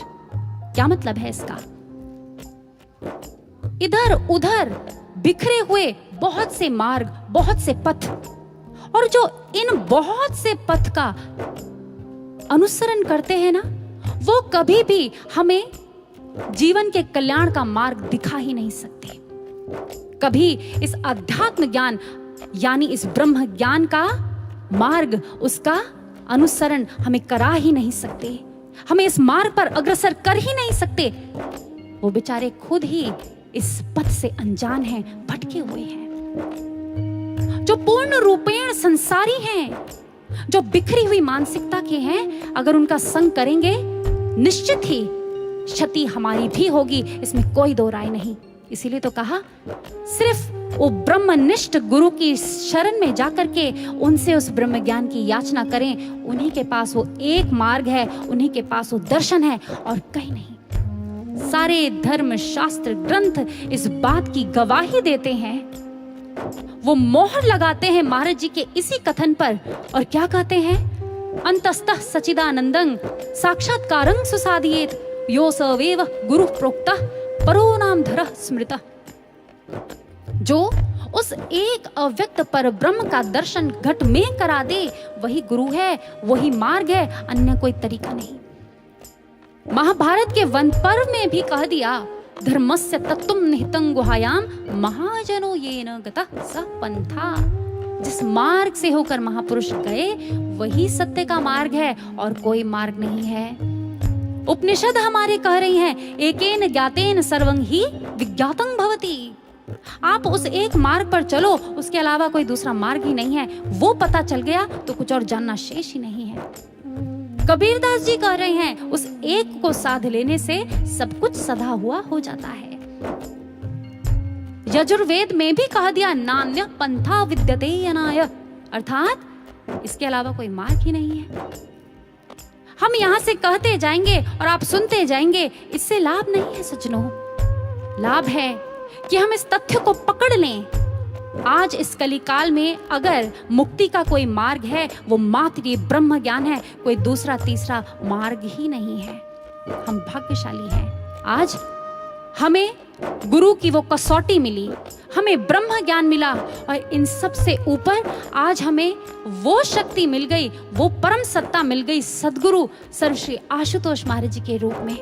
A: क्या मतलब है इसका? इधर उधर बिखरे हुए बहुत से मार्ग, बहुत से पथ, और जो इन बहुत से पथ का अनुसरण करते हैं ना, वो कभी भी हमें जीवन के कल्याण का मार्ग दिखा ही नहीं सकते। कभी इस अध्यात्म ज्ञान यानी इस ब्रह्म ज्ञान का मार्ग, उसका अनुसरण हमें करा ही नहीं सकते, हमें इस मार्ग पर अग्रसर कर ही नहीं सकते। वो बेचारे खुद ही इस पथ से अनजान हैं, भटके हुए हैं। जो पूर्ण रूपेण संसारी हैं, जो बिखरी हुई मानसिकता के हैं, अगर उनका संग करेंगे निश्चित ही क्षति हमारी भी होगी, इसमें कोई दो राय नहीं। इसीलिए तो कहा, सिर्फ वो ब्रह्मनिष्ठ गुरु की शरण में जाकर के उनसे उस ब्रह्म ज्ञान की याचना करें। उन्हीं के पास वो एक मार्ग है, उन्हीं के पास वो दर्शन है, और कहीं नहीं। सारे धर्म शास्त्र ग्रंथ इस बात की गवाही देते हैं। वो मोहर लगाते हैं महाराज जी के इसी कथन पर, और क्या कहते हैं? अंतस्तः सचिदानंदं साक्षात्कारं सुसाधियेत, यो सवेव गुरु प्रोक्तः परो नाम धरः स्मृतः। जो उस एक अव्यक्त पर ब्रह्म का दर्शन घट में करा दे, वही गुरु है, वही मार्ग है, अन्य कोई तरीका नहीं। महाभारत के वन पर्व में भी कह दिया, धर्मस्य तत्त्वं निहितं गुहायाम महाजनो येन गतः स पंथा। जिस मार्ग से होकर महापुरुष गए, वही सत्य का मार्ग है और कोई मार्ग नहीं है। उपनिषद हमारे कह रही हैं, एकेन ज्ञातेन सर्वं ही विज्ञातं भवति। आप उस एक मार्ग पर चलो, उसके अलावा कोई दूसरा मार्ग ही नहीं है। वो पता चल गया तो कुछ और जानना शेष ही नहीं है। कबीरदास जी कह रहे हैं, उस एक को साध लेने से सब कुछ सधा हुआ हो जाता है। यजुर्वेद में भी कह दिया, नान्य पंथा विद्यते अनाय, अर्थात इसके अलावा कोई मार्ग ही नहीं है। हम यहां से कहते जाएंगे और आप सुनते जाएंगे, इससे लाभ नहीं है सज्जनों। लाभ है कि हम इस तथ्य को पकड़ लें, आज इस कलिकाल में अगर मुक्ति का कोई मार्ग है, वो मात्र ये ब्रह्म ज्ञान है, कोई दूसरा तीसरा मार्ग ही नहीं है। हम भाग्यशाली हैं, आज हमें गुरु की वो कसौटी मिली, हमें ब्रह्म ज्ञान मिला, और इन सब से ऊपर आज हमें वो शक्ति मिल गई, वो परम सत्ता मिल गई सद्गुरु सर्वश्री आशुतोष महाराज जी के रूप में।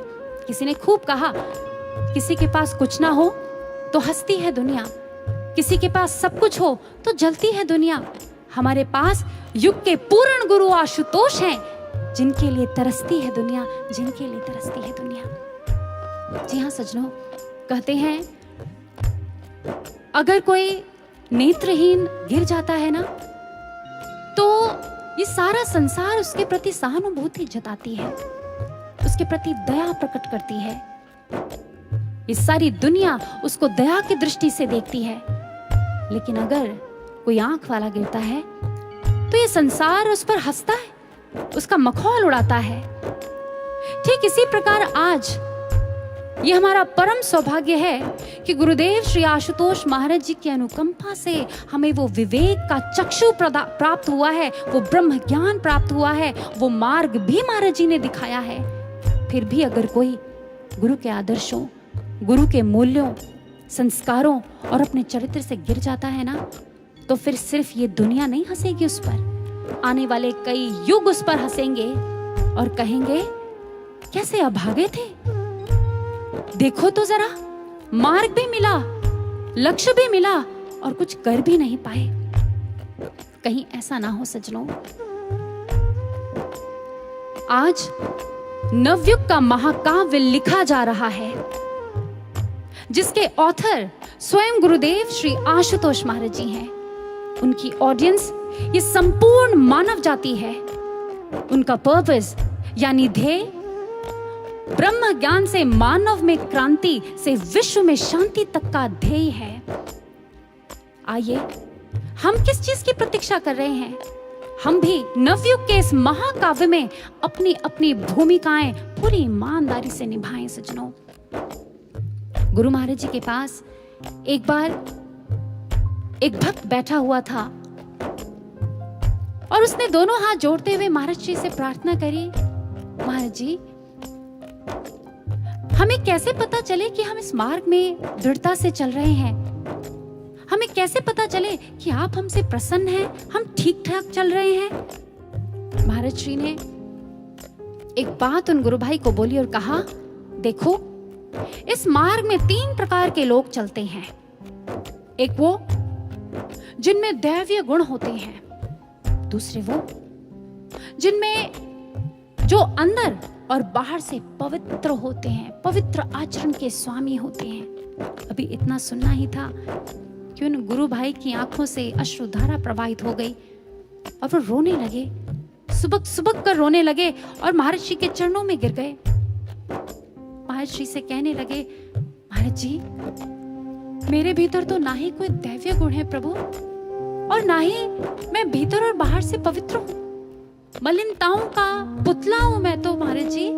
A: किसी ने खूब कहा, किसी के पास कुछ ना हो तो हंसती है दुनिया, किसी के पास सब कुछ हो तो जलती है दुनिया। हमारे पास युग के पूर्ण गुरु आशुतोष हैं, जिनके लिए तरसती है दुनिया, जिनके लिए तरसती है दुनिया। जी हाँ सज्जनों, कहते हैं अगर कोई नेत्रहीन गिर जाता है ना, तो ये सारा संसार उसके प्रति सहानुभूति जताती है, उसके प्रति दया प्रकट करती है। ये सारी दुनिया उसको दया की दृष्टि से देखती है। लेकिन अगर कोई आंख वाला गिरता है तो ये संसार उस पर हंसता है, उसका मखौल उड़ाता है। ठीक इसी प्रकार आज ये हमारा परम सौभाग्य है कि गुरुदेव श्री आशुतोष महाराज जी की अनुकंपा से हमें वो विवेक का चक्षु प्राप्त हुआ है, वो ब्रह्म ज्ञान प्राप्त हुआ है, वो मार्ग भी महाराज जी ने दिखाया है। फिर भी अगर कोई गुरु के आदर्शों, गुरु के मूल्यों, संस्कारों और अपने चरित्र से गिर जाता है ना, तो फिर सिर्फ ये दुनिया नहीं हंसेगी उस पर, आने वाले कई युग उस पर हंसेंगे और कहेंगे कैसे अभागे थे, देखो तो जरा, मार्ग भी मिला, लक्ष्य भी मिला और कुछ कर भी नहीं पाए। कहीं ऐसा ना हो सज्जनों, आज नवयुग का महाकाव्य लिखा जा रहा है, जिसके ऑथर स्वयं गुरुदेव श्री आशुतोष महाराज जी हैं। उनकी ऑडियंस ये संपूर्ण मानव जाति है। उनका पर्पस यानी ध्येय ब्रह्म ज्ञान से मानव में क्रांति, से विश्व में शांति तक का ध्येय है। आइए, हम किस चीज की प्रतीक्षा कर रहे हैं? हम भी नवयुग के इस महाकाव्य में अपनी अपनी भूमिकाएं पूरी ईमानदारी से निभाएं सज्जनों। गुरु महाराज जी के पास एक बार एक भक्त बैठा हुआ था और उसने दोनों हाथ जोड़ते हुए महाराज जी से प्रार्थना करी, महाराज जी हमें कैसे पता चले कि हम इस मार्ग में दृढ़ता से चल रहे हैं? हमें कैसे पता चले कि आप हमसे प्रसन्न हैं, हम ठीक ठाक चल रहे हैं? महाराज श्री ने एक बात उन गुरु भाई को बोली और कहा, देखो इस मार्ग में 3 प्रकार के लोग चलते हैं। एक वो जिनमें दैवीय गुण होते हैं, दूसरे वो जिनमें जो अंदर और बाहर से पवित्र होते हैं, पवित्र आचरण के स्वामी होते हैं। अभी इतना सुनना ही था कि उन गुरु भाई की आंखों से अश्रुधारा प्रवाहित हो गई और वो रोने लगे, सुबक सुबक कर रोने लगे और महाराज जी के चरणों में गिर गए। महाराज जी से कहने लगे, महाराज जी मेरे भीतर तो ना ही कोई दैवीय गुण है प्रभु, और ना ही मैं भीतर और बाहर से पवित्र हूँ। मलिनताओं का पुतला हूं मैं तो महाराज जी।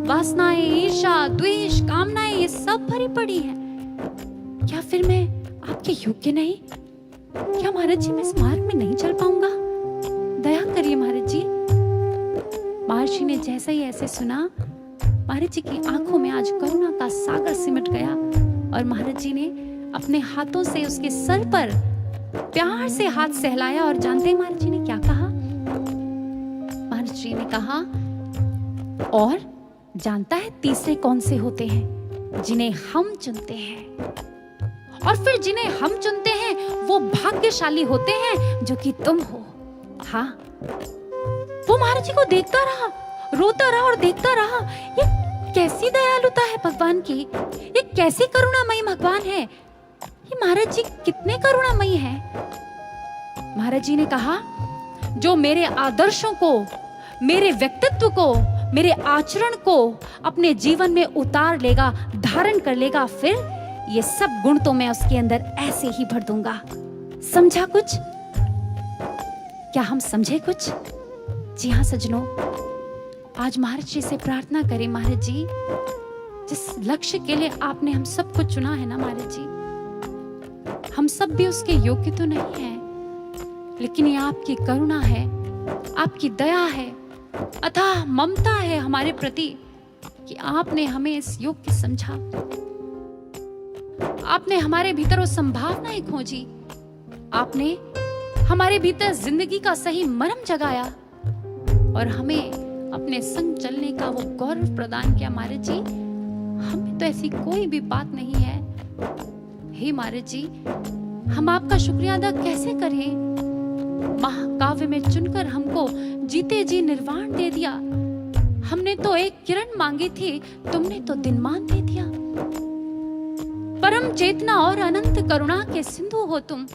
A: वासनाएं, ईर्ष्या, द्वेष, कामनाएं ये सब भरी पड़ी है। क्या फिर मैं आपके योग्य नहीं? क्या महाराज जी मैं इस मार्ग में नहीं चल पाऊंगा? दया करिए महाराज जी। महर्षि ने जैसे ही ऐसे सुना, महाराज जी की आंखों में आज करुणा का सागर सिमट गया और महाराज जी ने अपने हाथों से उसके सर पर प्यार से हाथ सहलाया। और जानते हैं महाराज जी ने क्या कहा? महाराज जी ने कहा, और जानता है तीसरे कौन से होते हैं? जिन्हें हम चुनते हैं। और फिर जिन्हें हम चुनते हैं वो भाग्यशाली होते हैं जो कि तुम हो। हाँ, वो महाराज जी को देखता रहा, रोता रहा और देखता रहा, ये कैसी दयालुता है भगवान की, ये कैसी करुणामयी भगवान है, ये महाराज जी कितने करुणामयी है। महाराज जी ने कहा, जो मेरे आदर्शों को, मेरे व्यक्तित्व को, मेरे आचरण को अपने जीवन में उतार लेगा, धारण कर लेगा, फिर ये सब गुण तो मैं उसके अंदर ऐसे ही भर दूंगा। समझा कुछ? क्या हम समझे कुछ? जी हाँ सज्जनों, आज महाराज जी से प्रार्थना करें, महाराज जी जिस लक्ष्य के लिए आपने हम सबको चुना है ना महाराज जी, हम सब भी उसके योग्य तो नहीं है, लेकिन ये आपकी करुणा है, आपकी दया है, अथाह ममता है हमारे प्रति कि आपने हमें इस योग्य समझा। आपने हमारे भीतर वो संभावनाएं खोजी, आपने हमारे भीतर जिंदगी का सही मर्म जगाया और हमें अपने संग चलने का वो गौरव प्रदान किया। महाराज जी, हमें तो ऐसी कोई भी बात नहीं है। हे महाराज जी, हम आपका शुक्रिया अदा कैसे करें? महाकाव्य में चुनकर हमको जीते जी निर्वाण दे दिया। हमने तो एक किरण मांगी थी, तुमने तो दिनमान दे दिया। परम चेतना और अनंत करुणा के सिंधु हो तुम।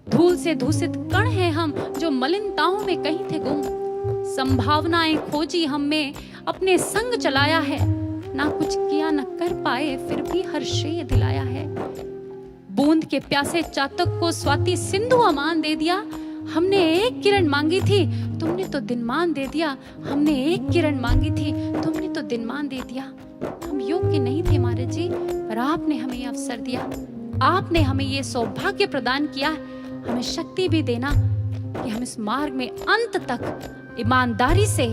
A: धूल से दूषित कण हैं हम, जो मलिनताओं में कहीं थे गुम। संभावनाएं खोजी हम में, अपने संग चलाया है। ना कुछ किया न कर पाए, फिर भी हर श्रेय दिलाया है। बूंद के प्यासे चातक को स्वाति सिंधु अमान दे दिया। हमने एक किरण मांगी थी, तुमने तो दिनमान दे दिया। हमने एक किरण मांगी थी, तुमने तो दिनमान दे दिया। हम योग्य नहीं थे महाराज जी, पर आपने हमें ये अवसर दिया, आपने हमें ये सौभाग्य प्रदान किया। हमें शक्ति भी देना कि हम इस मार्ग में अंत तक ईमानदारी से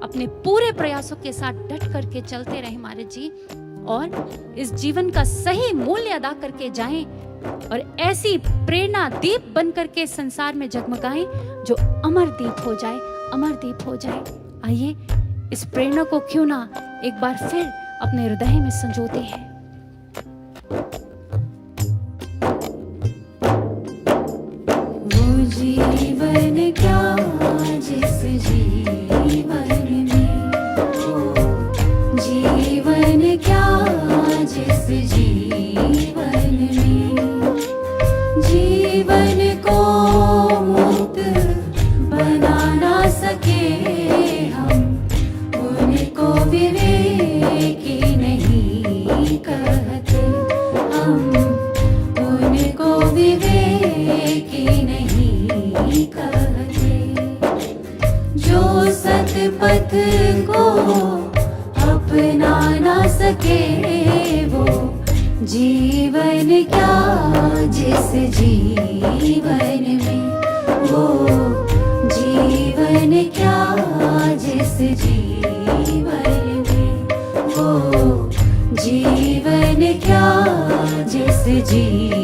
A: अपने पूरे प्रयासों के साथ डट करके चलते रहे महाराज जी, और इस जीवन का सही मूल्य अदा करके जाएं और ऐसी प्रेरणा दीप बन करके संसार में जगमगाएं जो अमर दीप हो जाए, अमर दीप हो जाए। आइए इस प्रेरणा को क्यों ना एक बार फिर अपने हृदय में संजोते हैं। वो जीवन क्या जिस जीवन में, वो जीवन क्या जिस जीवन में, जीवन को मुक्त बना ना सके हम, उनको विवेकी नहीं कहते हम, उनको विवेकी नहीं कहते। जो सतपथ को अपना ना सके, वो जीवन क्या जिस जीवन में, वो जीवन क्या जिस जीवन में, वो जीवन क्या जिस जीवन